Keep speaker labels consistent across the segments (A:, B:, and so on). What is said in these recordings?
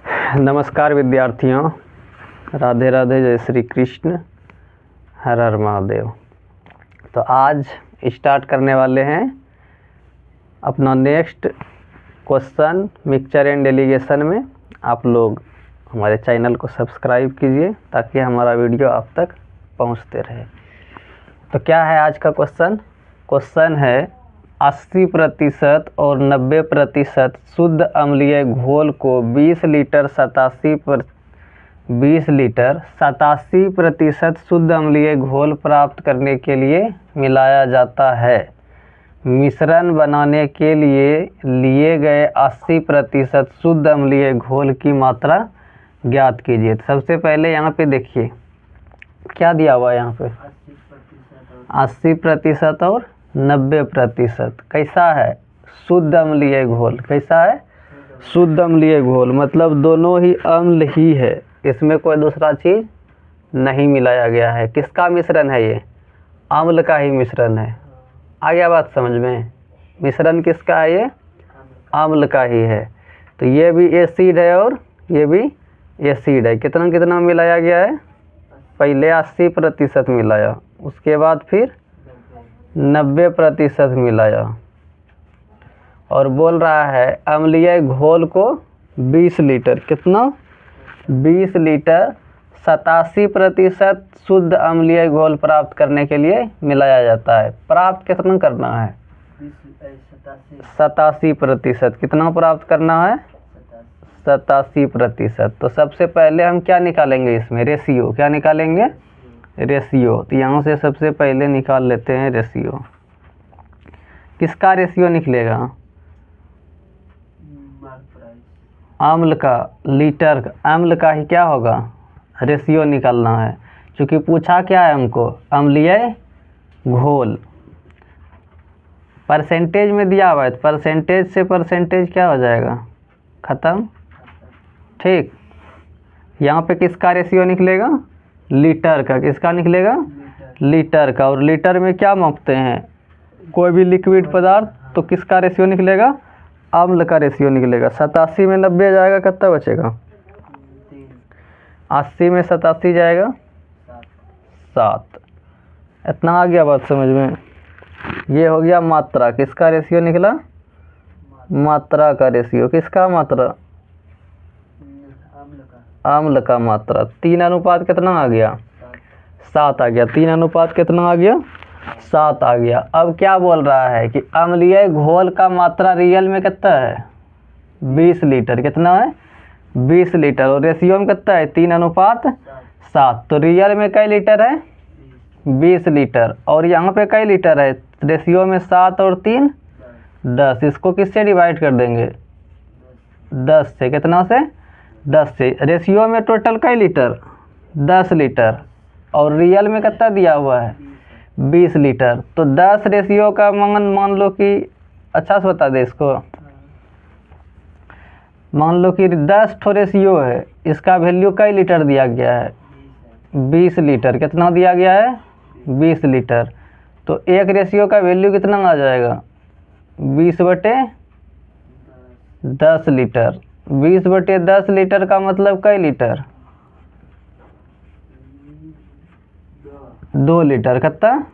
A: नमस्कार विद्यार्थियों, राधे राधे, जय श्री कृष्ण, हर हर महादेव। तो आज स्टार्ट करने वाले हैं अपना next question mixture and delegation में। आप लोग हमारे चैनल को सब्सक्राइब कीजिए ताकि हमारा वीडियो आप तक पहुंचते रहे। तो क्या है आज का क्वेश्चन? क्वेश्चन है 80% और 90% शुद्ध अम्लीय घोल को 20 लीटर 87% शुद्ध अम्लीय घोल प्राप्त करने के लिए मिलाया जाता है। मिश्रण बनाने के लिए गए 80% शुद्ध अम्लीय घोल की मात्रा ज्ञात कीजिए। तो सबसे पहले यहाँ पे देखिए क्या दिया हुआ है। यहाँ पे 80% और 90%। कैसा है? शुद्ध अम्लीय घोल। कैसा है? शुद्ध अम्लीय घोल, मतलब दोनों ही अम्ल ही है, इसमें कोई दूसरा चीज़ नहीं मिलाया गया है। किसका मिश्रण है ये? अम्ल का ही मिश्रण है। आ गया बात समझ में? मिश्रण किसका है? ये अम्ल का ही है। तो ये भी एसिड है और ये भी एसिड है। कितना कितना मिलाया गया है? पहले 80% मिलाया, उसके बाद फिर 90% मिलाया, और बोल रहा है अम्लीय घोल को 20 लीटर, कितना? 20 लीटर 87% शुद्ध अम्लीय घोल प्राप्त करने के लिए मिलाया जाता है। प्राप्त कितना करना है? 87%। कितना प्राप्त करना है? 87%। तो सबसे पहले हम क्या निकालेंगे इसमें? रेशियो। क्या निकालेंगे? रेशियो। तो यहाँ से सबसे पहले निकाल लेते हैं रेशियो। किसका रेशियो निकलेगा? अम्ल का, लीटर का। अम्ल का ही क्या होगा? रेशियो निकालना है। क्योंकि पूछा क्या है हमको? अम्लीय घोल। परसेंटेज में दिया हुआ है, तो परसेंटेज से परसेंटेज क्या हो जाएगा? ख़त्म। ठीक। यहाँ पे किसका रेशियो निकलेगा? लीटर का। किसका निकलेगा? लीटर का। और लीटर में क्या मापते हैं? कोई भी लिक्विड पदार्थ, तो किसका रेशियो निकलेगा? अम्ल का रेशियो निकलेगा। 87 में 90 जाएगा, कितना बचेगा? 80 में 87 जाएगा 7। इतना आ गया बात समझ में? ये हो गया मात्रा। किसका रेशियो निकला? मात्रा का रेशियो। किसका मात्रा? अम्ल का मात्रा। 3 अनुपात कितना आ गया? 7 आ गया। 3 अनुपात कितना आ गया? 7 आ गया। अब क्या बोल रहा है कि अम्लीय घोल का मात्रा रियल में कितना है? 20 लीटर। कितना है? 20 लीटर। और रेशियो में कितना है? 3 अनुपात 7। तो रियल में कई लीटर है? 20 लीटर। और यहाँ पे कई लीटर है? रेशियो में 7 और 3 10। इसको किससे डिवाइड कर देंगे? 10 से। कितना से? 10 से। रेशियो में टोटल कई लीटर? 10 लीटर। और रियल में कितना दिया हुआ है? 20 लीटर। तो 10 रेशियो का मान लो कि, अच्छा से बता दे इसको, मान लो कि 10 ठो रेशियो है, इसका वैल्यू कई लीटर दिया गया है? 20 लीटर। कितना दिया गया है? 20 लीटर। तो एक रेशियो का वैल्यू कितना आ जाएगा? 20/10 लीटर। 20/10 लीटर का मतलब कई लीटर? 2 लीटर। कितना?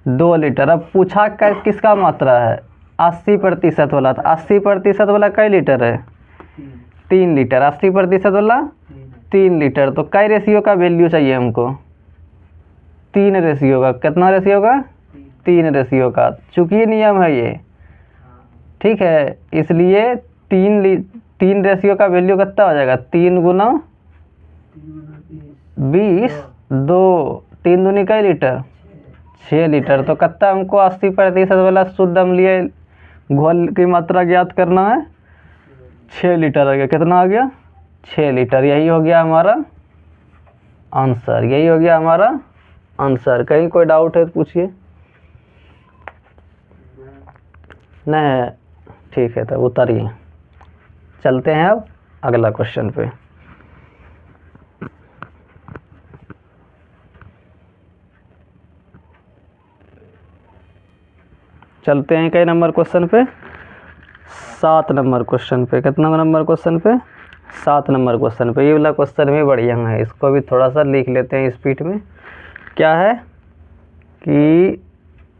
A: 2 लीटर। अब पूछा किसका मात्रा है? 80% वाला। तो 80% वाला कई लीटर है? 3 लीटर। 80% वाला 3 लीटर। तो कई रेशियो का वैल्यू चाहिए हमको? 3 रेशियो का। कितना रेशियो का? 3 रेशियो का। चूंकि नियम है ये, ठीक है, इसलिए 3 रेशियो का वैल्यू कितना हो जाएगा? 3 गुना 20, 2, 3 दूनी कई लीटर? 6 लीटर। तो कितना हमको 80% वाला शुद्ध अम्लीय घोल की मात्रा ज्ञात करना है? 6 लीटर आ गया। कितना आ गया? 6 लीटर। यही हो गया हमारा आंसर। यही हो गया हमारा आंसर। कहीं कोई डाउट है तो पूछिए। नहीं? ठीक है, तब उतारिए। चलते हैं अब अगला क्वेश्चन पे। चलते हैं कई नंबर क्वेश्चन पे? 7 नंबर क्वेश्चन पे। कितना नंबर क्वेश्चन पे? 7 नंबर क्वेश्चन पे। ये वाला क्वेश्चन भी बढ़िया है, इसको भी थोड़ा सा लिख लेते हैं स्पीड में। क्या है कि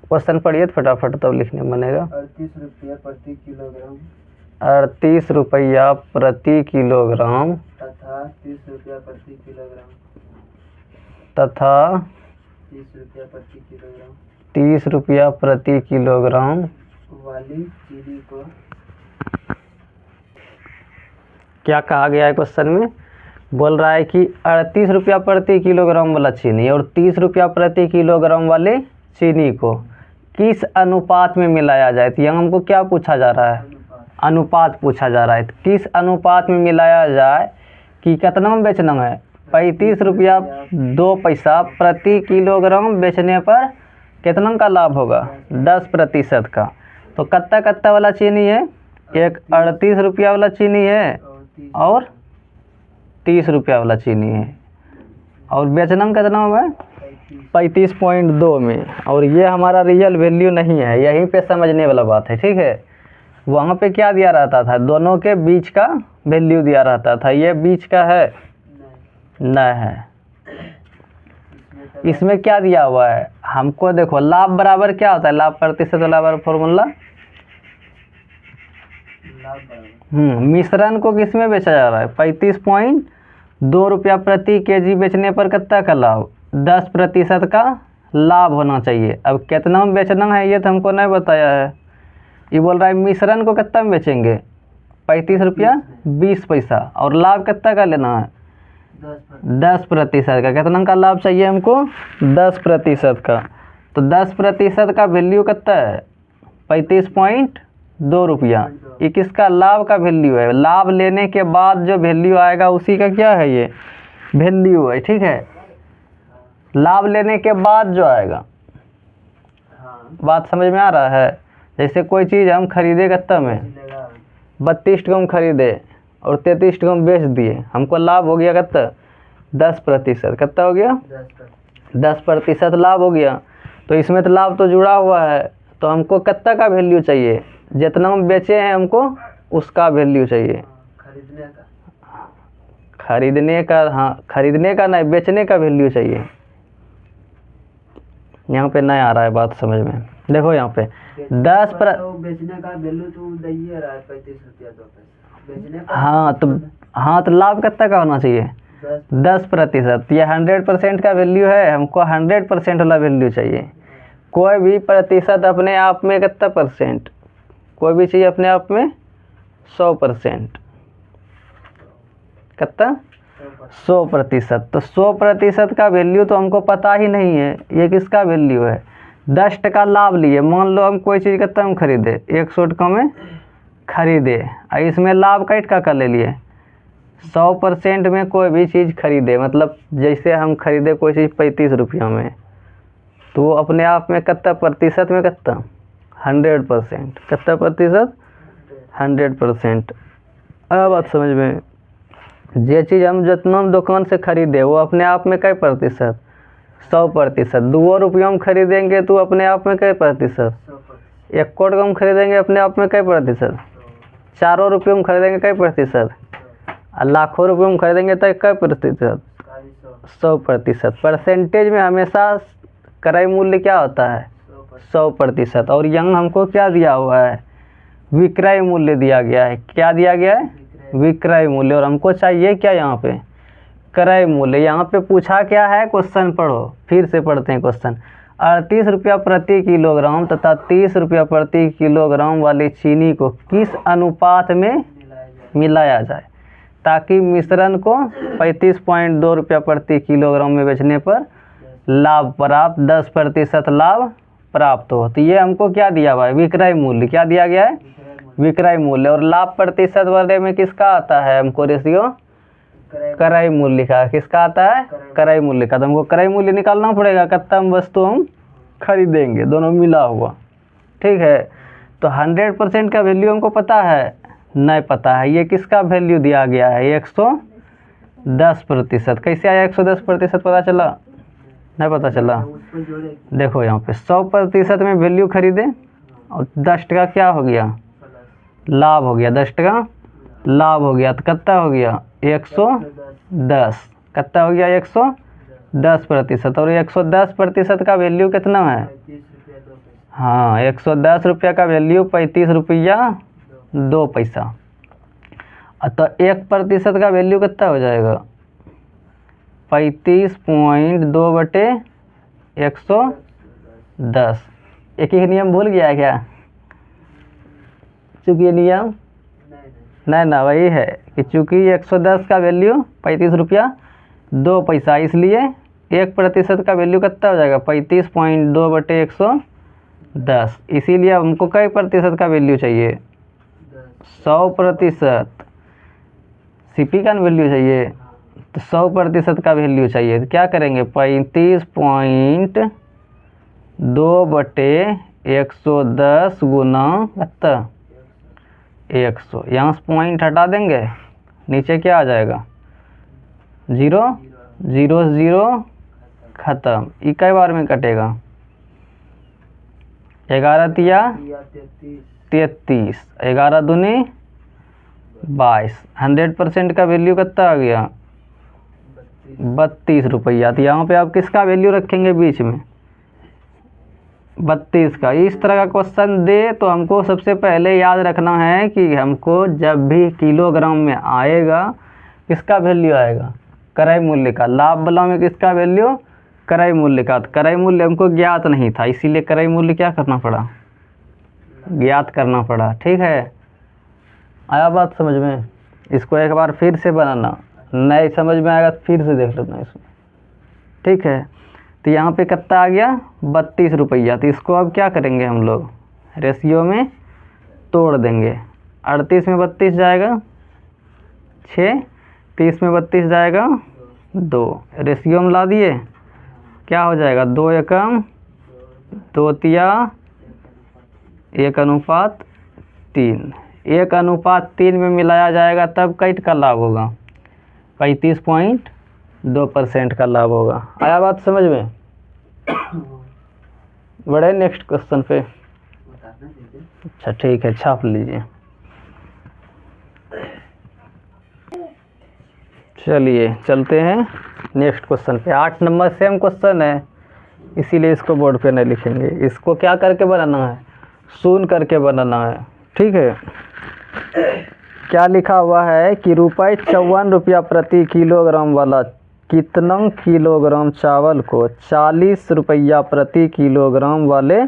A: क्वेश्चन पढ़िए फटाफट, तब लिखने बनेगा।
B: 38 रुपया प्रति किलोग्राम
A: 38 रुपया प्रति किलोग्राम
B: तथा 30 रुपया प्रति किलोग्राम
A: तथा
B: 30 रुपया प्रति किलोग्राम
A: 30 रुपया प्रति किलोग्राम
B: वाली चीनी को
A: क्या कहा गया है क्वेश्चन में? बोल रहा है कि 38 रुपया प्रति किलोग्राम वाला चीनी और 30 रुपया प्रति किलोग्राम वाले चीनी को किस अनुपात में मिलाया जाए। तो यहाँ हमको क्या पूछा जा रहा है? अनुपात पूछा जा रहा है। तो किस अनुपात में मिलाया जाए कि कितना में बेचना है? 35 रुपया 2 पैसा प्रति किलोग्राम बेचने पर कितना का लाभ होगा? 10% का। तो कत्ता कत्ता वाला चीनी है? एक 38 रुपया वाला चीनी है और 30 रुपया वाला चीनी है, और बेचना कितना होगा? 35.2 में। और ये हमारा रियल वैल्यू नहीं है, यहीं पे समझने वाला बात है, ठीक है। वहाँ पे क्या दिया रहता था? दोनों के बीच का वैल्यू दिया रहता था। ये बीच का है? नहीं है। इसमें क्या दिया हुआ है हमको? देखो लाभ बराबर क्या होता है? लाभ प्रतिशत बराबर फॉर्मूला मिश्रण को किस में बेचा जा रहा है? 35.2 रुपया प्रति केजी बेचने पर कितना का लाभ? 10% का लाभ होना चाहिए। अब कितना में बेचना है ये तो हमको नहीं बताया है। ये बोल रहा है मिश्रण को कितना में बेचेंगे? 35 रुपया 20 पैसा, और लाभ कितना का लेना है? 10% का। कितना का लाभ चाहिए हमको? 10% का। तो 10% का वैल्यू कितना है? 35.2 रुपया। ये किसका? लाभ का वैल्यू है। लाभ लेने के बाद जो वैल्यू आएगा उसी का क्या है? ये वैल्यू है, ठीक है। लाभ लेने के बाद जो आएगा, बात समझ में आ रहा है? जैसे कोई चीज़ हम खरीदे कितना में? 32 टका हम खरीदे और 33 टका हम बेच दिए, हमको लाभ हो गया कितना? 10%। कितना हो गया? 10% लाभ हो गया। तो इसमें तो लाभ तो जुड़ा हुआ है, तो हमको कितना का वैल्यू चाहिए? जितना हम बेचे हैं हमको उसका वैल्यू चाहिए। खरीदने का, हाँ खरीदने का नहीं, बेचने का वैल्यू चाहिए। यहाँ पे नहीं आ रहा है बात समझ में। देखो यहाँ पे 10
B: बेचने का वैल्यू तो दे रहा है 35 रुपया 2 पैसा बेचने का।
A: हाँ तो लाभ कितना का होना चाहिए? 10%। ये 100% का वैल्यू है, हमको 100% वाला वैल्यू चाहिए। कोई भी प्रतिशत अपने आप में कितना परसेंट? कोई भी चीज़ अपने आप में 100%। कितना? 100%। तो 100% का वैल्यू तो हमको पता ही नहीं है। ये किसका वैल्यू है? 10 टका लाभ लिए। मान लो हम कोई चीज़ कितना हम खरीदे? 100 टका में खरीदे, और इसमें लाभ कई टका का ले लिए? 100% में कोई भी चीज़ खरीदे, मतलब जैसे हम खरीदे कोई चीज़ 35 रुपया में, तो वो अपने आप में कितना प्रतिशत में? कितना? 100%। कितना प्रतिशत? 100%। अब बात समझ में। ये चीज़ हम जितना दुकान से खरीदे वो अपने आप में कई प्रतिशत? 100%। 2 रुपये हम खरीदेंगे तो अपने आप में कई प्रतिशत? 1 करोड़ हम खरीदेंगे अपने आप में कई प्रतिशत? 4 रुपये हम खरीदेंगे कई प्रतिशत? लाखों रुपये हम खरीदेंगे तो कई प्रतिशत? 100%। परसेंटेज में हमेशा क्रय मूल्य क्या होता है? 100%। और यहाँ हमको क्या दिया हुआ है? विक्रय मूल्य दिया गया है। क्या दिया गया है? विक्रय मूल्य। और हमको चाहिए क्या यहाँ पे? क्रय मूल्य। यहाँ पे पूछा क्या है? क्वेश्चन पढ़ो, फिर से पढ़ते हैं क्वेश्चन। 38 रुपया प्रति किलोग्राम तथा 30 रुपया प्रति किलोग्राम वाली चीनी को किस अनुपात में मिलाया जाए ताकि मिश्रण को 35.2 रुपया प्रति किलोग्राम में बेचने पर लाभ प्राप्त 10% लाभ प्राप्त हो। तो ये हमको क्या दिया हुआ है? विक्रय मूल्य। क्या दिया गया है? विक्रय मूल्य। और लाभ प्रतिशत वाले में किसका आता है हमको रेशियो? क्रय मूल्य का। किसका आता है? क्रय मूल्य का। तो हमको क्रय मूल्य निकालना पड़ेगा, कितना हम वस्तु हम खरीदेंगे, दोनों मिला हुआ, ठीक है। तो 100% का वैल्यू हमको पता है? नहीं पता है। ये किसका वैल्यू दिया गया है? 110%। कैसे आया 110%? पता चला? नहीं पता चला। देखो यहाँ पे 100% में वैल्यू खरीदे और 10 टका क्या हो गया? लाभ हो गया, 10% लाभ हो गया, तो कितना हो गया 110, कितना हो गया 110%। और 110% का वैल्यू कितना है?
B: 35 रुपया 2 पैसा।
A: हाँ, 110 रुपया का वैल्यू 35 रुपया 2 पैसा। तो 1% का वैल्यू कितना हो जाएगा? 35.2 बटे 110। एक ही नियम भूल गया है क्या? चूँकि ये नियम नहीं ना, वही है कि चूँकि 110 का वैल्यू 35 रुपया 2 पैसा, इसलिए 1% का वैल्यू कितना हो जाएगा? 35.2 बटे 110। इसीलिए हमको कई प्रतिशत का वैल्यू चाहिए? 100%। सीपी का वैल्यू चाहिए, तो 100% का वैल्यू चाहिए। तो क्या करेंगे? 35.2 बटे 110 गुना कितना? 100। यहाँ से पॉइंट हटा देंगे, नीचे क्या आ जाएगा? 0, 0 0 खत्म। ये कई बार में कटेगा? 11 तिया 33, 11 दूनी 22। 100% का वैल्यू कितना आ गया? 32 रुपया। तो यहाँ पे आप किसका वैल्यू रखेंगे बीच में? 32 का। इस तरह का क्वेश्चन दे तो हमको सबसे पहले याद रखना है कि हमको जब भी किलोग्राम में आएगा, किसका वैल्यू आएगा? क्रय मूल्य का। लाभ वाला में किसका वैल्यू? क्रय मूल्य का। तो क्रय मूल्य हमको ज्ञात नहीं था, इसीलिए क्रय मूल्य क्या करना पड़ा? ज्ञात करना पड़ा। ठीक है, आया बात समझ में? इसको एक बार फिर से बनाना, नहीं समझ में आएगा तो फिर से देख लेना इसमें। ठीक है, तो यहाँ पे कितना आ गया? 32 रुपया। तो इसको अब क्या करेंगे हम लोग? रेशियो में तोड़ देंगे। 38 में 32 जाएगा 6, 30 में 32 जाएगा 2। रेशियो में ला दिए, क्या हो जाएगा? 2 एकम 2 तिया 1:3। 1:3 में मिलाया जाएगा तब कैट का लाभ होगा? 35.2% का लाभ होगा। आया बात समझ में? बढ़े नेक्स्ट क्वेश्चन पे। अच्छा ठीक है, छाप लीजिए। चलिए चलते हैं नेक्स्ट क्वेश्चन पे। 8 नंबर सेम क्वेश्चन है, इसीलिए इसको बोर्ड पे नहीं लिखेंगे। इसको क्या करके बनाना है? शून्य करके बनाना है। ठीक है, क्या लिखा हुआ है कि ₹54 प्रति किलोग्राम वाला कितना किलोग्राम चावल को 40 रुपया प्रति किलोग्राम वाले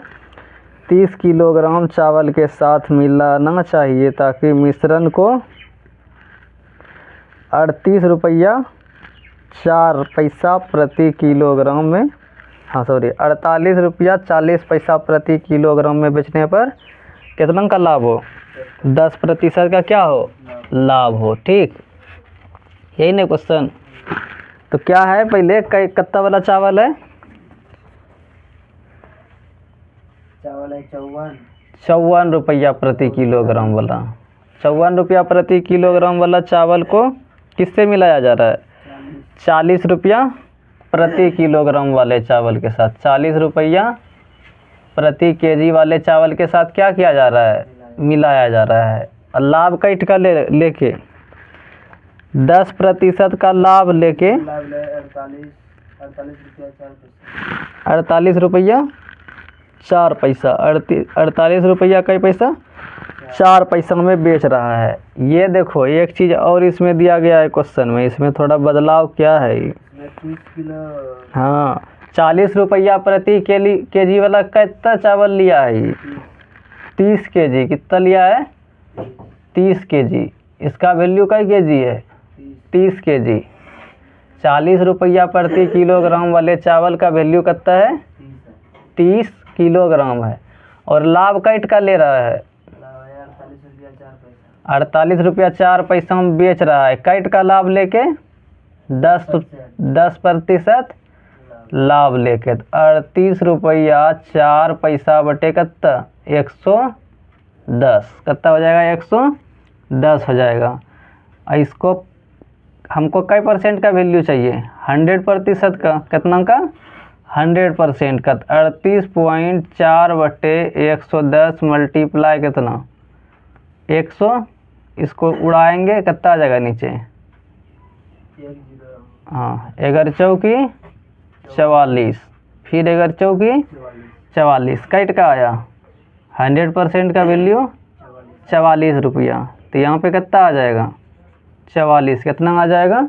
A: 30 किलोग्राम चावल के साथ मिलाना चाहिए ताकि मिश्रण को 38 रुपया 4 पैसा प्रति किलोग्राम में, हाँ सॉरी 48 रुपया 40 पैसा प्रति किलोग्राम में बेचने पर कितना का लाभ हो? 10% का क्या हो? लाभ हो। ठीक, यही ना क्वेश्चन? तो क्या है पहले कितना वाला चावल है?
B: चावल है
A: 54 रुपया प्रति किलोग्राम वाला। 54 रुपया प्रति किलोग्राम वाला चावल को किससे मिलाया जा रहा है? 40 रुपया प्रति किलोग्राम वाले चावल के साथ। 40 रुपया प्रति केजी वाले चावल के साथ क्या किया जा रहा है? मिलाया जा रहा है। और लाभ कैट का लेके 10% का लाभ लेके 48 रुपया 4 पैसा, 48 रुपया कई पैसा? 4 पैसा में बेच रहा है। ये देखो एक चीज़ और इसमें दिया गया है क्वेश्चन में, इसमें थोड़ा बदलाव क्या है?
B: 30 किलो।
A: हाँ, 40 रुपया प्रति केजी वाला कितना चावल लिया है? 30 केजी। कितना लिया है? 30 केजी। इसका वैल्यू कई केजी है? 30 केजी। 40 रुपया प्रति किलोग्राम वाले चावल का वैल्यू कितना है? 30 किलोग्राम है। और लाभ कैट का ले रहा है? 48 रुपया 4 पैसा में बेच रहा है। कैट का लाभ लेके 10% लाभ लेके 38 रुपया 4 पैसा बटे कितना? 110। कितना हो जाएगा? 110 हो जाएगा। इसको हमको कई % का वैल्यू चाहिए? 100% का। कितना का? 100% का। 38.4 बटे 110 मल्टीप्लाई कितना? 100, इसको उड़ाएंगे कितना आ जाएगा नीचे।
B: 1 0
A: हाँ, 11 चौकी 44, फिर 11 चौकी 44, कट का आया 100% का वैल्यू 44 रुपया। तो यहाँ पे कितना आ जाएगा 44, कितना आ जाएगा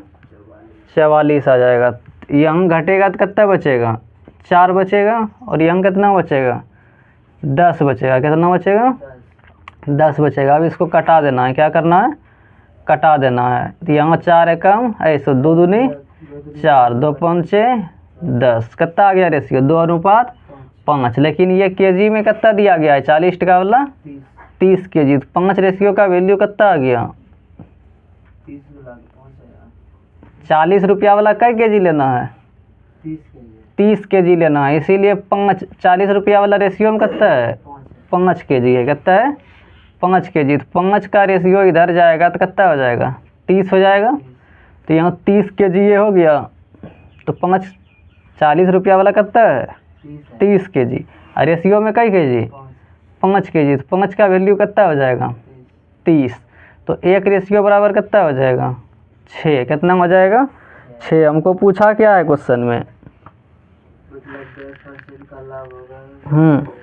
A: 44 आ जाएगा। यहाँ घटेगा तो कितना बचेगा 4 बचेगा, और यहाँ कितना बचेगा 10 बचेगा। कितना बचेगा 10 बचेगा। अब इसको कटा देना है, क्या करना है कटा देना है। तो यहाँ 4 है कम, ऐसे 2 दूनी 4, 2 5 10, कितना आ गया रेशियो 2:5। लेकिन ये केजी में कितना दिया गया है 40 टका वाला 30 केजी। तो 5 रेशियो का वैल्यू कितना आ गया 40 रुपया वाला कै केजी लेना है 30 केजी लेना है। इसीलिए 40 रुपया वाला रेशियो में कितना है 5 केजी है। कितना है 5 केजी। तो 5 का रेशियो इधर जाएगा तो कितना हो जाएगा 30 हो जाएगा। तो यहाँ 30 केजी ये हो गया। तो 40 रुपया वाला कितना है 30 केजी, और रेशियो में कई केजी 5 केजी। तो 5 का वैल्यू कितना हो जाएगा 30। तो 1 रेशियो बराबर कितना हो जाएगा 6। कितना हो जाएगा 6। हमको पूछा क्या है क्वेश्चन में,
B: मतलब 10% का लाभ होगा।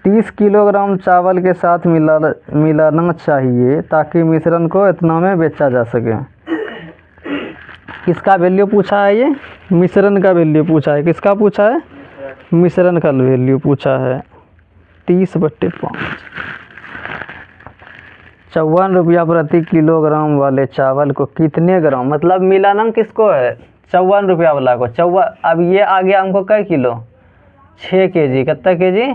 A: 30 किलोग्राम चावल के साथ मिलाना चाहिए ताकि मिश्रण को इतना में बेचा जा सके। किसका वैल्यू पूछा है, ये मिश्रण का वैल्यू पूछा है। किसका पूछा है मिश्रण का वैल्यू पूछा है। 30/5, 54 रुपया प्रति किलोग्राम वाले चावल को कितने ग्राम, मतलब मिलाना किसको है 54 रुपया वाला को 54। अब ये आ गया हमको कै किलो 6 केजी। कितना केजी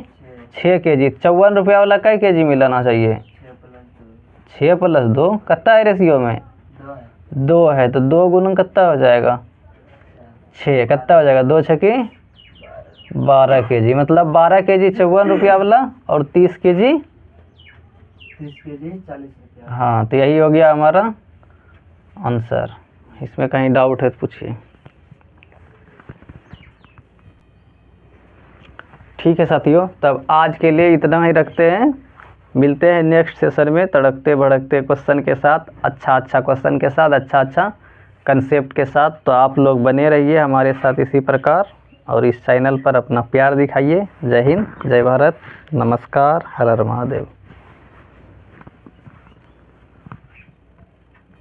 A: 6 केजी। 54 रुपया वाला कै केजी मिलाना चाहिए 6 + 2, कितना है रेशियो में 2 है। तो 2 गुना कितना हो जाएगा 6, कितना हो जाएगा 2 छकी 12 केजी। मतलब 12 केजी 54 रुपया वाला और 30 केजी
B: 40 रुपया।
A: हाँ, तो यही हो गया हमारा आंसर। इसमें कहीं डाउट है तो पूछिए। ठीक है साथियों, तब आज के लिए इतना ही रखते हैं। मिलते हैं नेक्स्ट सेशन में तड़कते भड़कते क्वेश्चन के साथ, अच्छा क्वेश्चन के साथ, अच्छा कंसेप्ट के साथ। तो आप लोग बने रहिए हमारे साथ इसी प्रकार, और इस चैनल पर अपना प्यार दिखाइए। जय हिंद, जय भारत, नमस्कार, हर हर महादेव।